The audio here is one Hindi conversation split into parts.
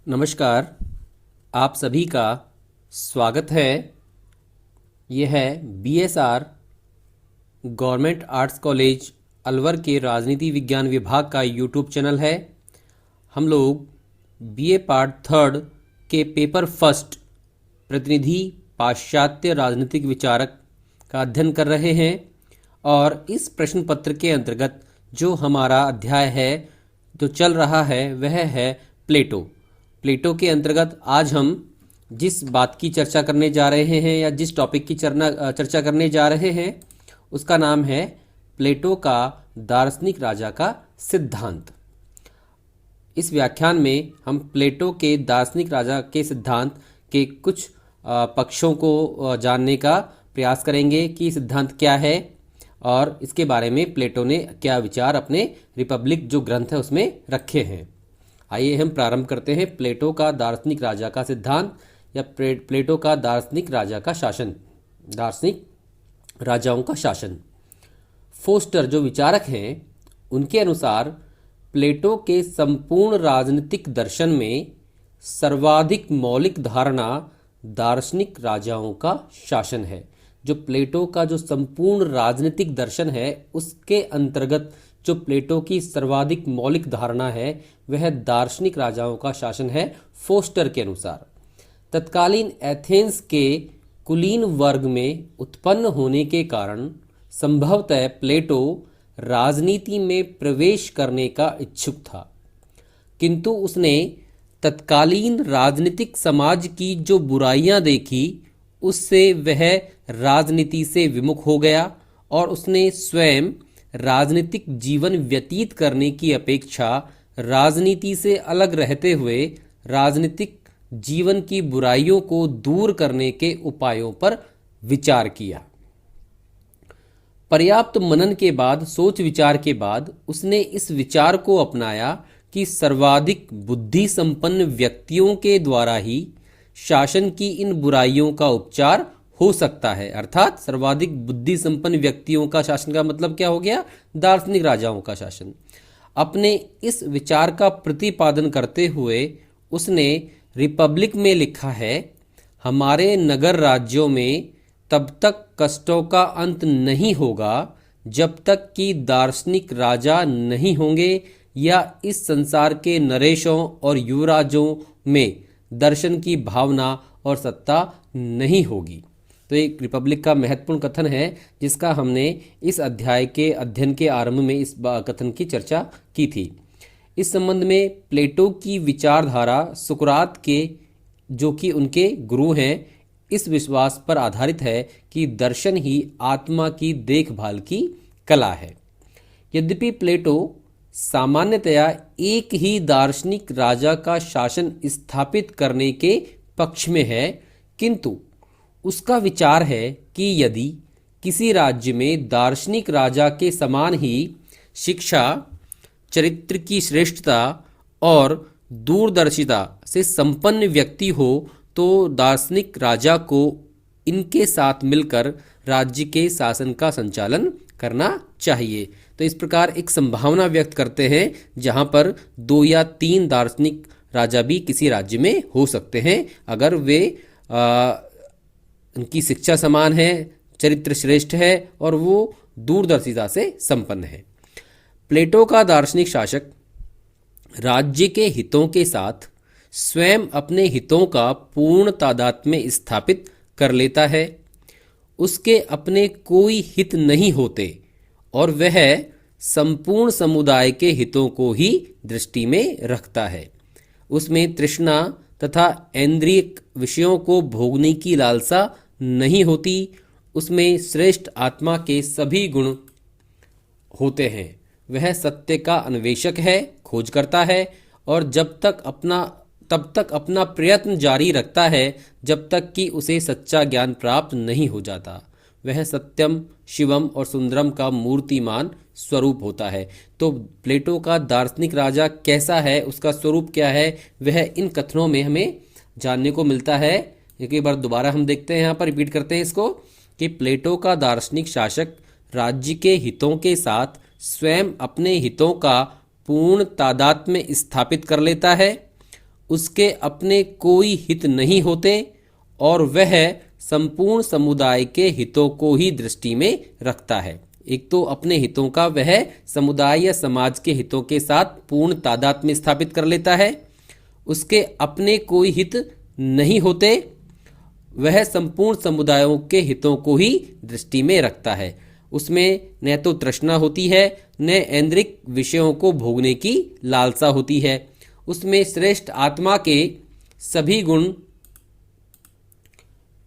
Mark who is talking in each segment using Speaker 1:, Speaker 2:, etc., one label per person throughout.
Speaker 1: नमस्कार। आप सभी का स्वागत है। यह है BSR government arts college Alwar के राजनीति विज्ञान विभाग का यूट्यूब चैनल है। हम लोग बीए पार्ट थर्ड के पेपर फर्स्ट प्रतिनिधि पाश्चात्य राजनीतिक विचारक का अध्ययन कर रहे हैं और इस प्रश्न पत्र के अंतर्गत जो हमारा अध्याय है जो चल रहा है वह है प्लेटो के अंतर्गत आज हम जिस बात की चर्चा करने जा रहे हैं या जिस टॉपिक की चर्चा करने जा रहे हैं उसका नाम है प्लेटो का दार्शनिक राजा का सिद्धांत। इस व्याख्यान में हम प्लेटो के दार्शनिक राजा के सिद्धांत के कुछ पक्षों को जानने का प्रयास करेंगे कि सिद्धांत क्या है और इसके बारे में प्लेटो ने क्या विचार अपने रिपब्लिक जो ग्रंथ है उसमें रखे हैं। आइए हम प्रारंभ करते हैं प्लेटो का दार्शनिक राजा का सिद्धांत या प्लेटो का दार्शनिक राजा का शासन, दार्शनिक राजाओं का शासन। फोस्टर जो विचारक हैं उनके अनुसार प्लेटो के संपूर्ण राजनीतिक दर्शन में सर्वाधिक मौलिक धारणा दार्शनिक राजाओं का शासन है। जो प्लेटो का जो संपूर्ण राजनीतिक दर्शन है उसके अंतर्गत जो प्लेटो की सर्वाधिक मौलिक धारणा है वह दार्शनिक राजाओं का शासन है। फोस्टर के अनुसार तत्कालीन एथेंस के कुलीन वर्ग में उत्पन्न होने के कारण संभवतः प्लेटो राजनीति में प्रवेश करने का इच्छुक था, किंतु उसने तत्कालीन राजनीतिक समाज की जो बुराइयां देखी उससे वह राजनीति से विमुख हो गया और उसने स्वयं राजनीतिक जीवन व्यतीत करने की अपेक्षा राजनीति से अलग रहते हुए राजनीतिक जीवन की बुराइयों को दूर करने के उपायों पर विचार किया। पर्याप्त मनन के बाद, सोच विचार के बाद उसने इस विचार को अपनाया कि सर्वाधिक बुद्धि संपन्न व्यक्तियों के द्वारा ही शासन की इन बुराइयों का उपचार हो सकता है। अर्थात सर्वाधिक बुद्धि संपन्न व्यक्तियों का शासन का मतलब क्या हो गया? दार्शनिक राजाओं का शासन। अपने इस विचार का प्रतिपादन करते हुए उसने रिपब्लिक में लिखा है, हमारे नगर राज्यों में तब तक कष्टों का अंत नहीं होगा जब तक कि दार्शनिक राजा नहीं होंगे या इस संसार के नरेशों और युवराजों में दर्शन की भावना और सत्ता नहीं होगी। तो एक रिपब्लिक का महत्वपूर्ण कथन है जिसका हमने इस अध्याय के अध्ययन के आरंभ में इस कथन की चर्चा की थी। इस संबंध में प्लेटो की विचारधारा सुकरात के जो कि उनके गुरु हैं इस विश्वास पर आधारित है कि दर्शन ही आत्मा की देखभाल की कला है। यद्यपि प्लेटो सामान्यतया एक ही दार्शनिक राजा का शासन स्थापित करने के पक्ष में है, किंतु उसका विचार है कि यदि किसी राज्य में दार्शनिक राजा के समान ही शिक्षा, चरित्र की श्रेष्ठता और दूरदर्शिता से संपन्न व्यक्ति हो तो दार्शनिक राजा को इनके साथ मिलकर राज्य के शासन का संचालन करना चाहिए। तो इस प्रकार एक संभावना व्यक्त करते हैं जहां पर 2 या 3 दार्शनिक राजा भी किसी राज्य में हो सकते हैं अगर वे उनकी शिक्षा समान है, चरित्र श्रेष्ठ है और वो दूरदर्शिता से संपन्न है। प्लेटो का दार्शनिक शासक राज्य के हितों के साथ स्वयं अपने हितों का पूर्ण तादात्म्य में स्थापित कर लेता है। उसके अपने कोई हित नहीं होते और वह संपूर्ण समुदाय के हितों को ही दृष्टि में रखता है। उसमें तृष्णा तथा ऐन्द्रियक विषयों को भोगने की लालसा नहीं होती। उसमें श्रेष्ठ आत्मा के सभी गुण होते हैं। वह सत्य का अन्वेषक है, खोज करता है और तब तक अपना प्रयत्न जारी रखता है जब तक कि उसे सच्चा ज्ञान प्राप्त नहीं हो जाता। वह सत्यम, शिवम और सुंदरम का मूर्तिमान स्वरूप होता है। तो प्लेटो का दार्शनिक राजा कैसा है, उसका स्वरूप क्या है, वह इन कथनों में हमें जानने को मिलता है। एक बार दोबारा हम देखते हैं, यहाँ पर रिपीट करते हैं इसको कि प्लेटो का दार्शनिक शासक राज्य के हितों के साथ स्वयं अपने हितों का पूर्ण तादात्म्य स्थापित कर लेता है। उसके अपने कोई हित नहीं होते और वह संपूर्ण समुदाय के हितों को ही दृष्टि में रखता है। एक तो अपने हितों का वह समुदाय या समाज के हितों के साथ पूर्ण तादात्म्य स्थापित कर लेता है, उसके अपने कोई हित नहीं होते, वह संपूर्ण समुदायों के हितों को ही दृष्टि में रखता है। उसमें न तो तृष्णा होती है, न ऐन्द्रिक विषयों को भोगने की लालसा होती है। उसमें श्रेष्ठ आत्मा के सभी गुण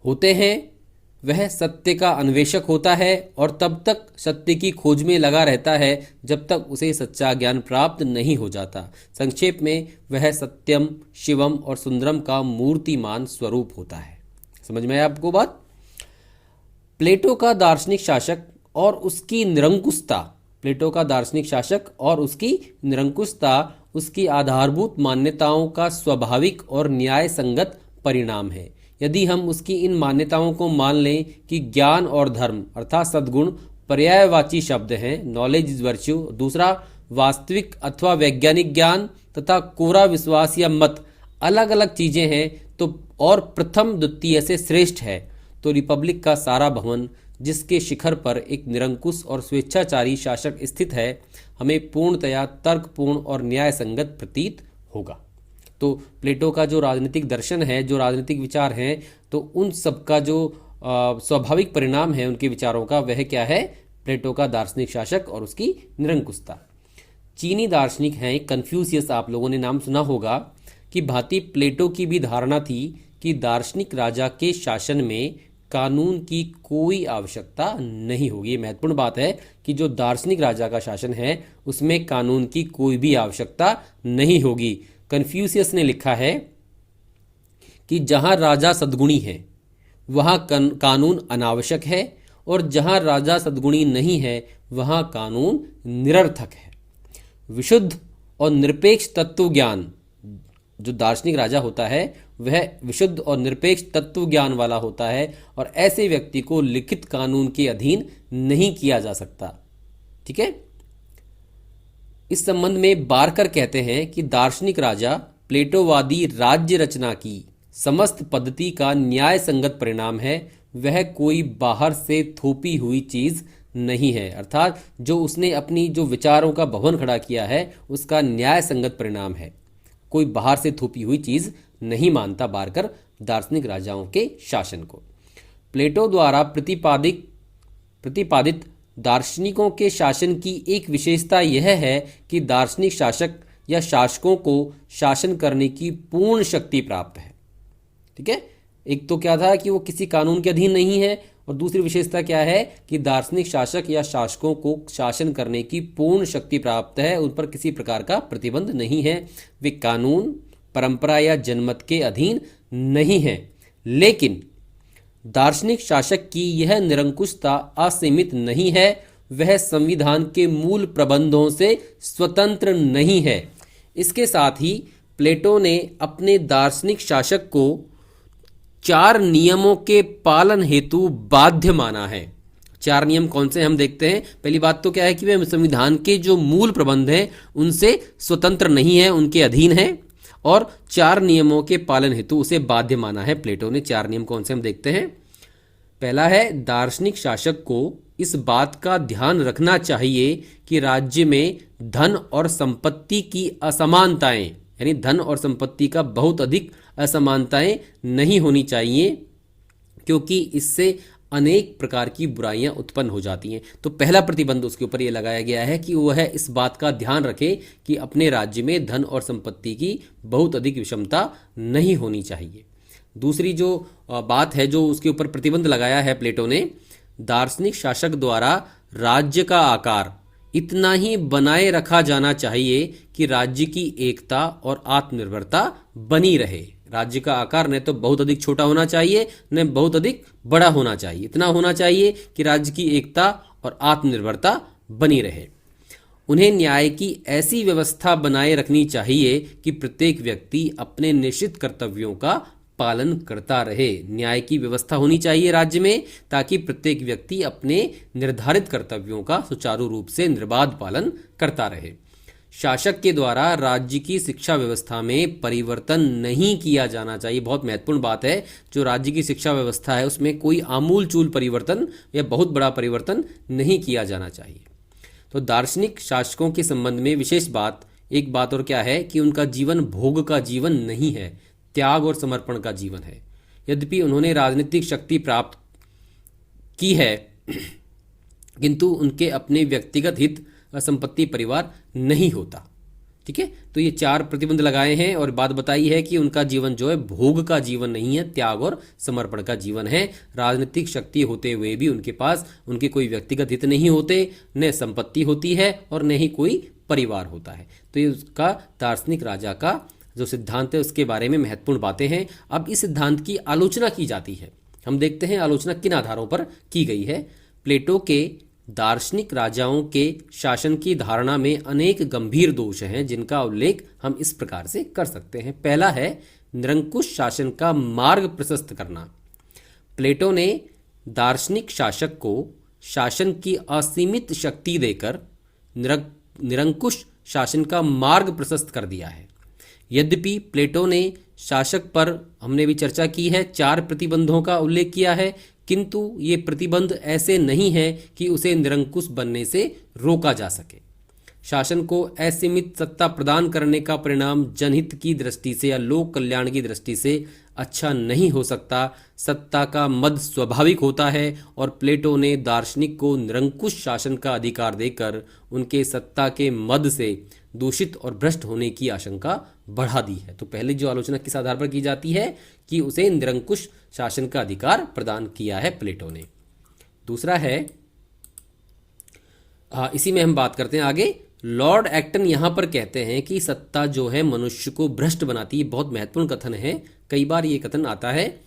Speaker 1: होते हैं। वह सत्य का अन्वेषक होता है और तब तक सत्य की खोज में लगा रहता है जब तक उसे सच्चा ज्ञान प्राप्त नहीं हो जाता। संक्षेप में वह सत्यम, शिवम और सुंदरम का मूर्तिमान स्वरूप होता है। समझ में आया आपको बात? प्लेटो का दार्शनिक शासक और उसकी निरंकुशता, प्लेटो का दार्शनिक शासक और उसकी निरंकुशता उसकी आधारभूत मान्यताओं का स्वाभाविक और न्याय संगत परिणाम है। यदि हम उसकी इन मान्यताओं को मान लें कि ज्ञान और धर्म अर्थात सद्गुण पर्यायवाची शब्द हैं, नॉलेज इज वर्च्यू, दूसरा वास्तविक अथवा वैज्ञानिक ज्ञान तथा कोरा विश्वास या मत अलग अलग चीजें हैं, तो और प्रथम द्वितीय से श्रेष्ठ है, तो रिपब्लिक का सारा भवन जिसके शिखर पर एक निरंकुश और स्वेच्छाचारी शासक स्थित है हमें पूर्णतया तर्कपूर्ण और न्याय संगत प्रतीत होगा। तो प्लेटो का जो राजनीतिक दर्शन है, जो राजनीतिक विचार हैं, तो उन सब का जो स्वाभाविक परिणाम है उनके विचारों का, वह क्या है? प्लेटो का दार्शनिक शासक और उसकी निरंकुशता। चीनी दार्शनिक हैं कन्फ्यूशियस, आप लोगों ने नाम सुना होगा, कि भांति प्लेटो की भी धारणा थी कि दार्शनिक राजा के शासन में कानून की कोई आवश्यकता नहीं होगी। ये महत्वपूर्ण बात है कि जो दार्शनिक राजा का शासन है उसमें कानून की कोई भी आवश्यकता नहीं होगी। कन्फ्यूशियस ने लिखा है कि जहां राजा सद्गुणी है वहां कानून अनावश्यक है और जहां राजा सद्गुणी नहीं है वहां कानून निरर्थक है। विशुद्ध और निरपेक्ष तत्व ज्ञान, जो दार्शनिक राजा होता है वह विशुद्ध और निरपेक्ष तत्व ज्ञान वाला होता है और ऐसे व्यक्ति को लिखित कानून के अधीन नहीं किया जा सकता। ठीक है। इस संबंध में बारकर कहते हैं कि दार्शनिक राजा प्लेटोवादी राज्य रचना की समस्त पद्धति का न्याय संगत परिणाम है, वह कोई बाहर से थोपी हुई चीज नहीं है। अर्थात जो उसने अपनी जो विचारों का भवन खड़ा किया है उसका न्याय संगत परिणाम है, कोई बाहर से थोपी हुई चीज नहीं मानता बारकर दार्शनिक राजाओं के शासन को। प्लेटो द्वारा प्रतिपादित दार्शनिकों के शासन की एक विशेषता यह है कि दार्शनिक शासक या शासकों को शासन करने की पूर्ण शक्ति प्राप्त है। ठीक है। एक तो क्या था कि वो किसी कानून के अधीन नहीं है, और दूसरी विशेषता क्या है कि दार्शनिक शासक या शासकों को शासन करने की पूर्ण शक्ति प्राप्त है, उन पर किसी प्रकार का प्रतिबंध नहीं है, वे कानून, परंपरा या जनमत के अधीन नहीं है। लेकिन दार्शनिक शासक की यह निरंकुशता असीमित नहीं है, वह संविधान के मूल प्रबंधों से स्वतंत्र नहीं है। इसके साथ ही प्लेटो ने अपने दार्शनिक शासक को 4 नियमों के पालन हेतु बाध्य माना है। 4 नियम कौन से हम देखते हैं। पहली बात तो क्या है कि वे संविधान के जो मूल प्रबंध हैं उनसे स्वतंत्र नहीं है, उनके अधीन है, और 4 नियमों के पालन हेतु उसे बाध्य माना है प्लेटो ने। 4 नियम कौन से हम देखते हैं। पहला है, दार्शनिक शासक को इस बात का ध्यान रखना चाहिए कि राज्य में धन और संपत्ति की असमानताएं, यानी धन और संपत्ति का बहुत अधिक असमानताएं नहीं होनी चाहिए, क्योंकि इससे अनेक प्रकार की बुराइयां उत्पन्न हो जाती हैं। तो पहला प्रतिबंध उसके ऊपर यह लगाया गया है कि वह इस बात का ध्यान रखे कि अपने राज्य में धन और संपत्ति की बहुत अधिक विषमता नहीं होनी चाहिए। दूसरी जो बात है जो उसके ऊपर प्रतिबंध लगाया है प्लेटो ने, दार्शनिक शासक द्वारा राज्य का आकार इतना ही बनाए रखा जाना चाहिए कि राज्य की एकता और आत्मनिर्भरता बनी रहे। राज्य का आकार न तो बहुत अधिक छोटा होना चाहिए न बहुत अधिक बड़ा होना चाहिए, इतना होना चाहिए कि राज्य की एकता और आत्मनिर्भरता बनी रहे। उन्हें न्याय की ऐसी व्यवस्था बनाए रखनी चाहिए कि प्रत्येक व्यक्ति अपने निश्चित कर्तव्यों का पालन करता रहे। न्याय की व्यवस्था होनी चाहिए राज्य में, ताकि प्रत्येक व्यक्ति अपने निर्धारित कर्तव्यों का सुचारू रूप से निर्बाध पालन करता रहे। शासक के द्वारा राज्य की शिक्षा व्यवस्था में परिवर्तन नहीं किया जाना चाहिए। बहुत महत्वपूर्ण बात है, जो राज्य की शिक्षा व्यवस्था है उसमें कोई आमूल-चूल परिवर्तन या बहुत बड़ा परिवर्तन नहीं किया जाना चाहिए। तो दार्शनिक शासकों के संबंध में विशेष बात, एक बात और क्या है कि उनका जीवन भोग का जीवन नहीं है, त्याग और समर्पण का जीवन है। यद्यपि उन्होंने राजनीतिक शक्ति प्राप्त की है, किंतु उनके अपने व्यक्तिगत हित व संपत्ति परिवार नहीं होता। ठीक है, तो ये 4 प्रतिबंध लगाए हैं और बात बताई है कि उनका जीवन जो है भोग का जीवन नहीं है, त्याग और समर्पण का जीवन है। राजनीतिक शक्ति होते हुए भी उनके पास उनके कोई व्यक्तिगत हित नहीं होते, न संपत्ति होती है और न ही कोई परिवार होता है। तो ये उसका दार्शनिक राजा का जो सिद्धांत है उसके बारे में महत्वपूर्ण बातें हैं। अब इस सिद्धांत की आलोचना की जाती है। हम देखते हैं आलोचना किन आधारों पर की गई है। प्लेटो के दार्शनिक राजाओं के शासन की धारणा में अनेक गंभीर दोष हैं, जिनका उल्लेख हम इस प्रकार से कर सकते हैं। पहला है निरंकुश शासन का मार्ग प्रशस्त करना। प्लेटो ने दार्शनिक शासक को शासन की असीमित शक्ति देकर निरंकुश शासन का मार्ग प्रशस्त कर दिया है। यद्यपि प्लेटो ने शासक पर, हमने भी चर्चा की है, 4 प्रतिबंधों का उल्लेख किया है, किंतु ये प्रतिबंध ऐसे नहीं है कि उसे निरंकुश बनने से रोका जा सके। शासन को असीमित सत्ता प्रदान करने का परिणाम जनहित की दृष्टि से या लोक कल्याण की दृष्टि से अच्छा नहीं हो सकता। सत्ता का मद स्वाभाविक होता है और प्लेटो ने दार्शनिक को निरंकुश शासन का अधिकार देकर उनके सत्ता के मद से दूषित और भ्रष्ट होने की आशंका बढ़ा दी है। तो पहले जो आलोचना किस आधार पर की जाती है कि उसे निरंकुश शासन का अधिकार प्रदान किया है प्लेटो ने। दूसरा है, इसी में हम बात करते हैं आगे। लॉर्ड एक्टन यहां पर कहते हैं कि सत्ता जो है मनुष्य को भ्रष्ट बनाती है। बहुत महत्वपूर्ण कथन है, कई बार ये कथन आता है।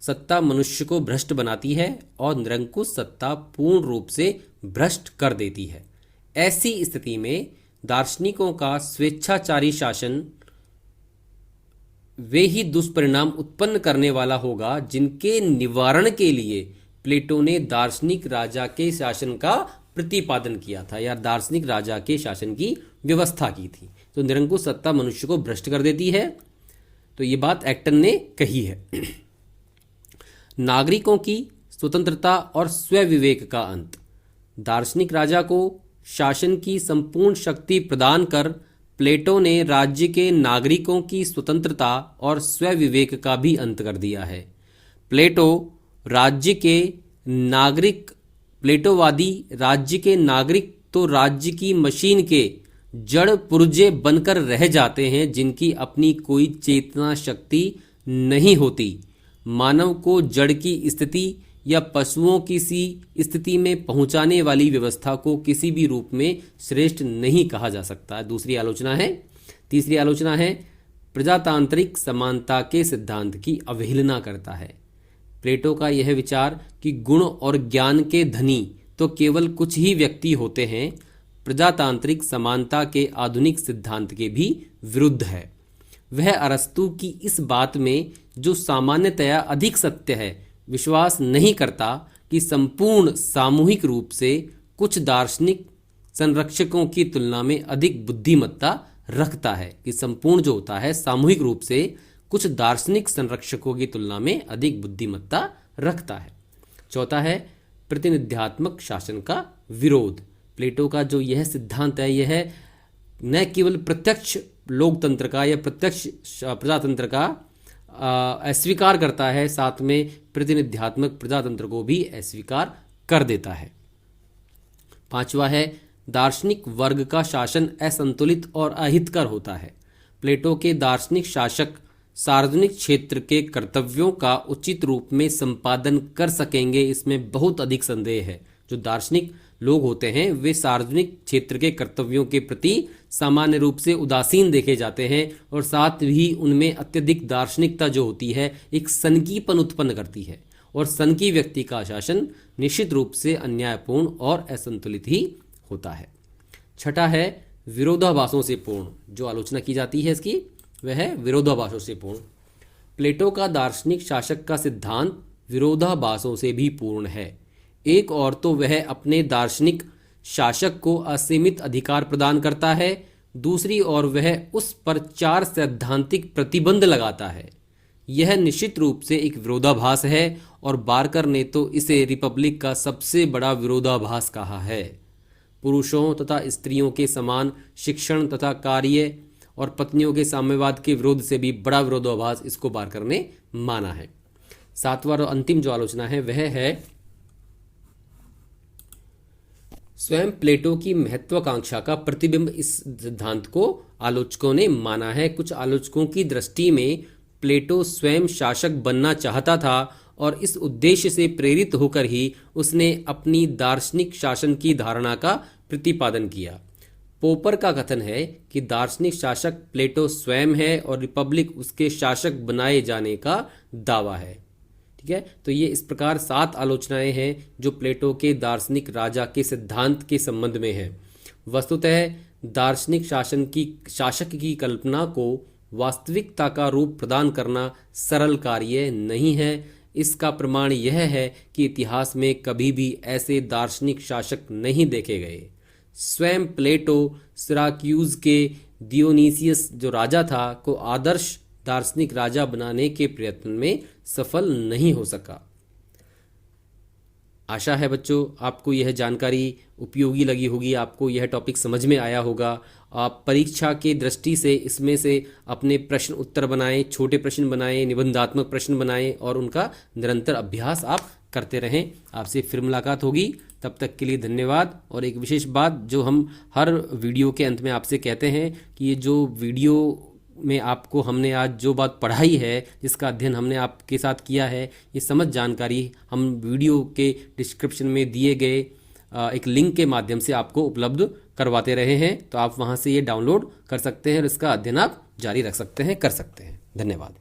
Speaker 1: सत्ता मनुष्य को भ्रष्ट बनाती है और निरंकुश सत्ता पूर्ण रूप से भ्रष्ट कर देती है। ऐसी स्थिति में दार्शनिकों का स्वेच्छाचारी शासन वे ही दुष्परिणाम उत्पन्न करने वाला होगा जिनके निवारण के लिए प्लेटो ने दार्शनिक राजा के शासन का प्रतिपादन किया था या दार्शनिक राजा के शासन की व्यवस्था की थी। तो निरंकुश सत्ता मनुष्य को भ्रष्ट कर देती है, तो ये बात एक्टन ने कही है। नागरिकों की स्वतंत्रता और स्वविवेक का अंत। दार्शनिक राजा को शासन की संपूर्ण शक्ति प्रदान कर प्लेटो ने राज्य के नागरिकों की स्वतंत्रता और स्वविवेक का भी अंत कर दिया है। प्लेटोवादी राज्य के नागरिक तो राज्य की मशीन के जड़ पुर्जे बनकर रह जाते हैं, जिनकी अपनी कोई चेतना शक्ति नहीं होती। मानव को जड़ की स्थिति या पशुओं की सी स्थिति में पहुंचाने वाली व्यवस्था को किसी भी रूप में श्रेष्ठ नहीं कहा जा सकता। दूसरी आलोचना है। तीसरी आलोचना है, प्रजातांत्रिक समानता के सिद्धांत की अवहेलना करता है। प्लेटो का यह विचार कि गुण और ज्ञान के धनी तो केवल कुछ ही व्यक्ति होते हैं, प्रजातांत्रिक समानता के आधुनिक सिद्धांत के भी विरुद्ध है। वह अरस्तु की इस बात में, जो सामान्यतया अधिक सत्य है, विश्वास नहीं करता कि संपूर्ण सामूहिक रूप से कुछ दार्शनिक संरक्षकों की तुलना में अधिक बुद्धिमत्ता रखता है। कि संपूर्ण जो होता है सामूहिक रूप से कुछ दार्शनिक संरक्षकों की तुलना में अधिक बुद्धिमत्ता रखता है। चौथा है, प्रतिनिध्यात्मक शासन का विरोध। प्लेटो का जो यह सिद्धांत है, यह न केवल प्रत्यक्ष लोकतंत्र का या प्रत्यक्ष प्रजातंत्र का अस्वीकार करता है, साथ में प्रतिनिध्यात्मक प्रजातंत्र को भी अस्वीकार कर देता है। पांचवा है, दार्शनिक वर्ग का शासन असंतुलित और अहितकर होता है। प्लेटो के दार्शनिक शासक सार्वजनिक क्षेत्र के कर्तव्यों का उचित रूप में संपादन कर सकेंगे, इसमें बहुत अधिक संदेह है। जो दार्शनिक लोग होते हैं वे सार्वजनिक क्षेत्र के कर्तव्यों के प्रति सामान्य रूप से उदासीन देखे जाते हैं और साथ ही उनमें अत्यधिक दार्शनिकता जो होती है एक सनकीपन उत्पन्न करती है, और सनकी व्यक्ति का शासन निश्चित रूप से अन्यायपूर्ण और असंतुलित ही होता है। छठा है, विरोधाभासों से पूर्ण। जो आलोचना की जाती है इसकी वह है विरोधाभासों से पूर्ण। प्लेटो का दार्शनिक शासक का सिद्धांत विरोधाभासों से भी पूर्ण है। एक और तो वह अपने दार्शनिक शासक को असीमित अधिकार प्रदान करता है, दूसरी ओर वह उस पर 4 सैद्धांतिक प्रतिबंध लगाता है। यह निश्चित रूप से एक विरोधाभास है और बार्कर ने तो इसे रिपब्लिक का सबसे बड़ा विरोधाभास कहा है। पुरुषों तथा स्त्रियों के समान शिक्षण तथा कार्य और पत्नियों के साम्यवाद के विरोध से भी बड़ा विरोधाभास इसको बार्कर ने माना है। 7वां और अंतिम जो आलोचना है वह है स्वयं प्लेटो की महत्वाकांक्षा का प्रतिबिंब। इस सिद्धांत को आलोचकों ने माना है। कुछ आलोचकों की दृष्टि में प्लेटो स्वयं शासक बनना चाहता था और इस उद्देश्य से प्रेरित होकर ही उसने अपनी दार्शनिक शासन की धारणा का प्रतिपादन किया। पोपर का कथन है कि दार्शनिक शासक प्लेटो स्वयं है और रिपब्लिक उसके शासक बनाए जाने का दावा है। ठीक है, तो ये इस प्रकार 7 आलोचनाएं हैं जो प्लेटो के दार्शनिक राजा के सिद्धांत के संबंध में है। वस्तुतः दार्शनिक शासक की कल्पना को वास्तविकता का रूप प्रदान करना सरल कार्य नहीं है। इसका प्रमाण यह है कि इतिहास में कभी भी ऐसे दार्शनिक शासक नहीं देखे गए। स्वयं प्लेटो सिराक्यूज के दियोनीसियस जो राजा था को आदर्श दार्शनिक राजा बनाने के प्रयत्न में सफल नहीं हो सका। आशा है बच्चों आपको यह जानकारी उपयोगी लगी होगी, आपको यह टॉपिक समझ में आया होगा। आप परीक्षा के दृष्टि से इसमें से अपने प्रश्न उत्तर बनाएं, छोटे प्रश्न बनाएं, निबंधात्मक प्रश्न बनाएं और उनका निरंतर अभ्यास आप करते रहें। आपसे फिर मुलाकात होगी, तब तक के लिए धन्यवाद। और एक विशेष बात जो हम हर वीडियो के अंत में आपसे कहते हैं कि ये जो वीडियो में आपको हमने आज जो बात पढ़ाई है, जिसका अध्ययन हमने आपके साथ किया है, ये समझ जानकारी हम वीडियो के डिस्क्रिप्शन में दिए गए एक लिंक के माध्यम से आपको उपलब्ध करवाते रहे हैं। तो आप वहां से ये डाउनलोड कर सकते हैं और इसका अध्ययन आप जारी रख सकते हैं, कर सकते हैं। धन्यवाद।